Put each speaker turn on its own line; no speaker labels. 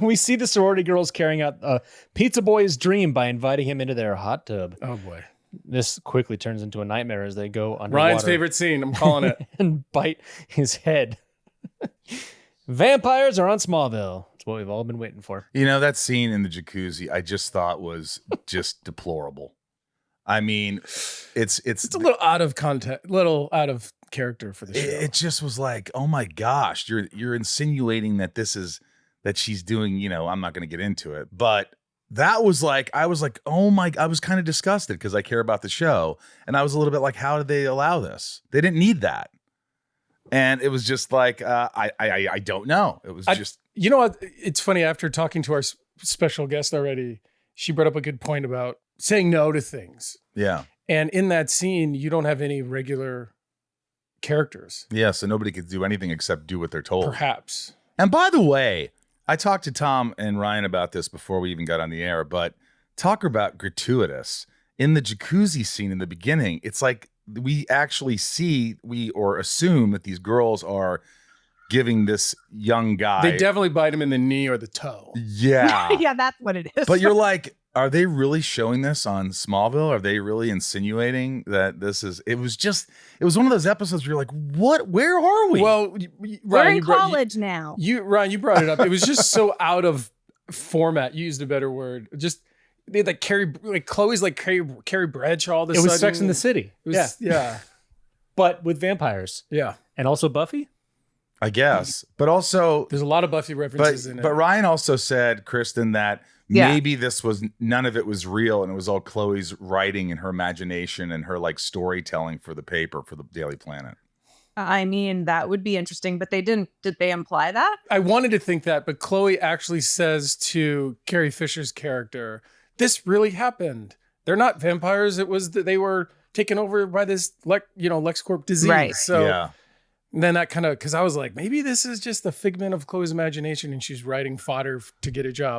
We see the sorority girls carrying out Pizza Boy's dream by inviting him into their hot tub.
Oh, boy.
This quickly turns into a nightmare as they go underwater.
Ryan's favorite scene. I'm calling it.
And bite his head. Vampires are on Smallville. It's what we've all been waiting for.
You know, that scene in the jacuzzi, I just thought was just deplorable. I mean, it's a
little out of context, little out of character for the show.
It just was like, oh my gosh, you're insinuating that she's doing, I'm not going to get into it, but that was like, I was like, I was kind of disgusted because I care about the show. And I was a little bit like, how did they allow this? They didn't need that. And it was just like, I don't know. It was just.
You know what? It's funny. After talking to our special guest already, she brought up a good point about saying no to things.
Yeah.
And in that scene, you don't have any regular characters.
Yeah. So nobody could do anything except do what they're told.
Perhaps.
And by the way, I talked to Tom and Ryan about this before we even got on the air, but talk about gratuitous. In the jacuzzi scene in the beginning, it's like we actually or assume that these girls are giving this young guy.
They definitely bite him in the knee or the toe.
Yeah.
Yeah, that's what it is.
But you're like, are they really showing this on Smallville? Are they really insinuating that this is, it was one of those episodes where you're like, what, where are we?
Well,
we're
Ryan,
in college now.
Ryan, you brought it up. It was just so out of format. You used a better word. Just, they had Chloe's like Carrie Bradshaw all of a sudden.
It was Sex in the City.
Yeah.
But with vampires.
Yeah.
And also Buffy?
I guess. But also,
there's a lot of Buffy references in it.
But Ryan also said, Kristen, that maybe none of it was real and it was all Chloe's writing and her imagination and her like storytelling for the paper, for the Daily Planet.
I mean, that would be interesting, but they didn't. Did they imply that?
I wanted to think that, but Chloe actually says to Carrie Fisher's character, this really happened. They're not vampires. It was that they were taken over by this LexCorp disease.
Right.
So
yeah.
Then that kind of, because I was like, maybe this is just a figment of Chloe's imagination and she's writing fodder to get a job.